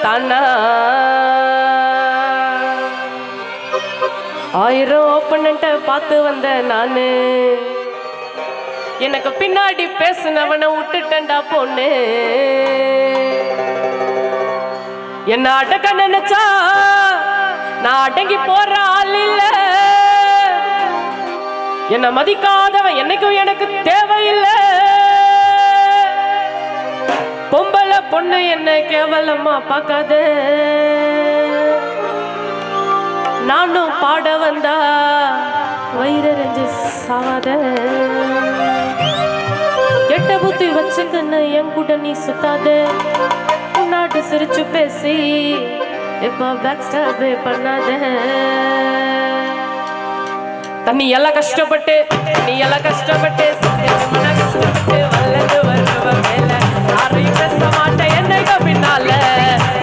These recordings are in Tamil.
தானா 1000 ஓப்பனண்ட பார்த்து வந்த நானு எனக்கு பின்னாடி பேசுனவனை விட்டுட்டேன்டா பொண்ணு என்ன அடக்க நினைச்சா நான் அடங்கி போற ஆள் இல்ல என்ன மதிக்காதவன் என்னைக்கும் எனக்கு தேவையில்லை பொம்பளை பொண்ணு என்ன கேவலமா பார்க்காத நானும் பாட வந்தா வயிறறிஞ்சு சாவாத கெட்ட புத்தி வச்சுக்கன்னு என் கூட நீ சுத்தாத முன்னாடி சிரிச்சு பேசி இப்ப பேக் ஸ்டாப் பண்ணாத தண்ணி எல்லாம் கஷ்டப்பட்டு நீ எல்லாம் கஷ்டப்பட்டு கஷ்டப்பட்டு வல்லது வருவ மேல யாரையும் பேச மாட்டேன் என்னைக்கு பின்னால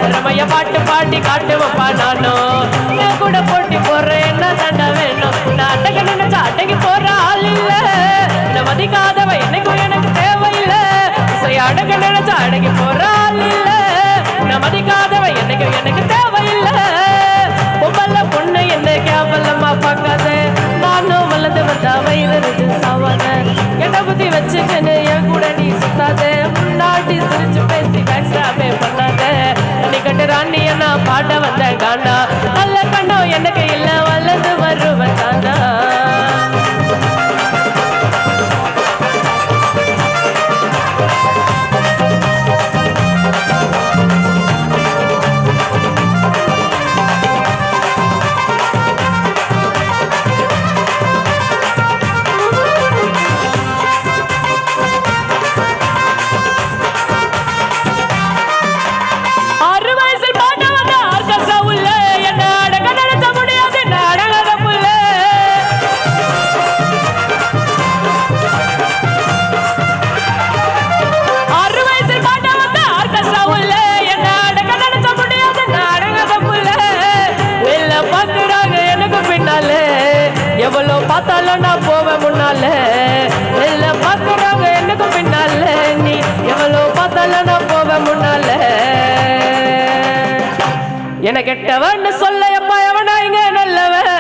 திறமைய பாட்டு பாட்டி காட்டுவப்பா நானும் என் கூட போட்டி போடுறேன் என்ன தண்டை வேணும் நான் அடங்க நினைச்சா அடங்கி போற ஆள் இல்ல நான் மதிக்காதவ என்னைக்கும் எனக்கு தேவையில்லை இசை அடங்க நினைச்சா அடங்கி போற ஆள் இல்ல நான் மதிக்காதவ என்னைக்கும் எனக்கு தேவையில்லை பொம்பளை பொண்ணு என்ன கேவலமா பார்க்காத நானும் வளர்ந்து வந்தா வயிறு சாவாத என்ன புத்தி வச்சுக்கன்னு என் கூட நீ சுத்தாத முன்னாடி சிரிச்சு பேசி பேக்ஸ்டாபே பண்ணாத நீ கட்டு ராணி என்ன பாட வந்த காண்டா நல்ல கண்ணோ எனக்கு இல்ல வளர்ந்து வருவன் தானா எவ்வளோ பார்த்தாலும் நான் போவேன் முன்னால இல்ல பார்க்குறாங்க எனக்கு பின்னால நீ எவ்வளோ பார்த்தாலும் நான் போவேன் முன்னால என கெட்டவன்னு சொல்ல எப்பா எவனா இங்க நல்லவன்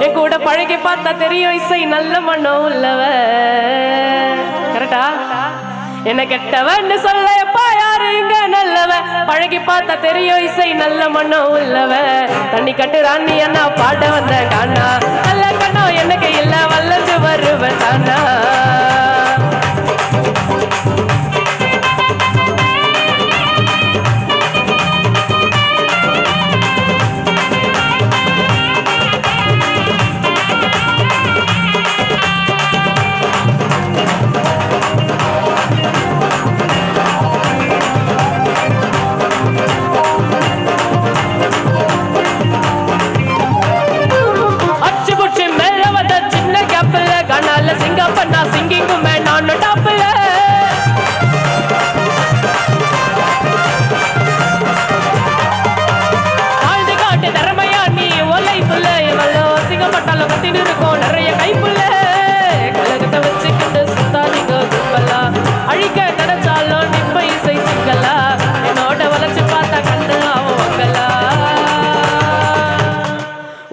என் கூட பழகி பார்த்தா தெரியும் இசை நல்ல மனம் உள்ளவ கரெக்டா என்ன கெட்டவன்னு சொல்ல எப்பா யாரு இங்க நல்லவ பழகி பார்த்தா தெரியும் இசை நல்ல மனம் உள்ளவ தண்ணி கட்டு ராணி என்ன பாட வந்த காணா நல்ல கண்ணோ எனக்கு இல்ல வல்லது வருவ தானா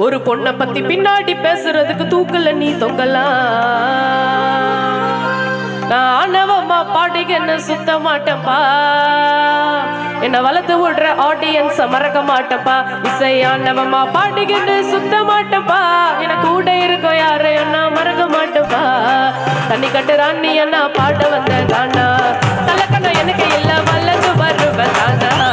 ஒரு பொண்ணை பத்தி பின்னாடி பேசுறதுக்கு தூக்கல நீ தொங்கலாம் நான் ஆணவமா பாடிகன்னு சுத்த மாட்டேன்பா என்ன வளர்த்து விடுற ஆடியன்ஸ மறக்க மாட்டேன்பா இசை ஆணவமா பாடிகன்னு சுத்த மாட்டேன்பா எனக்கு கூட இருக்கும் யாரையும் நான் மறக்க மாட்டேன்பா தண்ணி கட்டு ராணி என்ன பாட வந்த தானா தலக்கணும் எனக்கு இல்ல வளர்ந்து வருவேன் தானா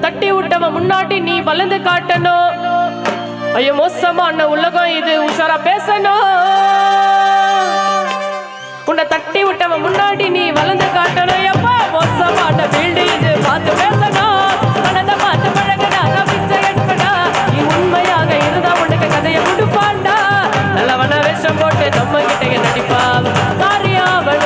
தட்டி விட்டவன் முன்னாடி நீ வளர்ந்து காட்டணும் ஐயோ மோசமான உலகம் இது உஷாரா பேசணும் உன்னை தட்டி விட்டவன் முன்னாடி நீ வளர்ந்து காட்டணும் எப்பா மோசமான வீடு இது பார்த்து பேசணும் மனதை பார்த்து பழகடா பிச்சை எடுக்கடா நீ உண்மையாக இருந்தா உனக்கு கதையை கொடுப்பாண்டா நல்லவன வேஷம் போட்டு நம்ம கிட்ட நடிப்பா காரியாவன்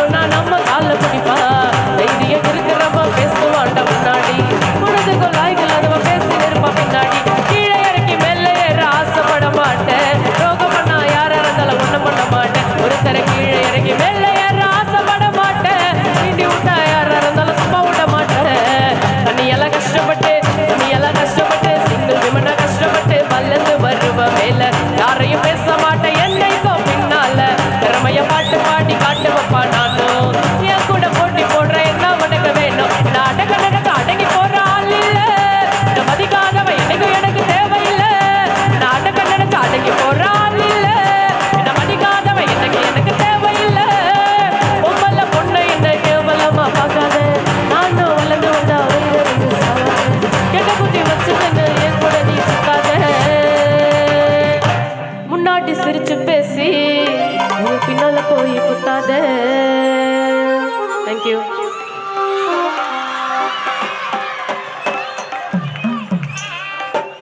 வருதே. தேங்க்யூ.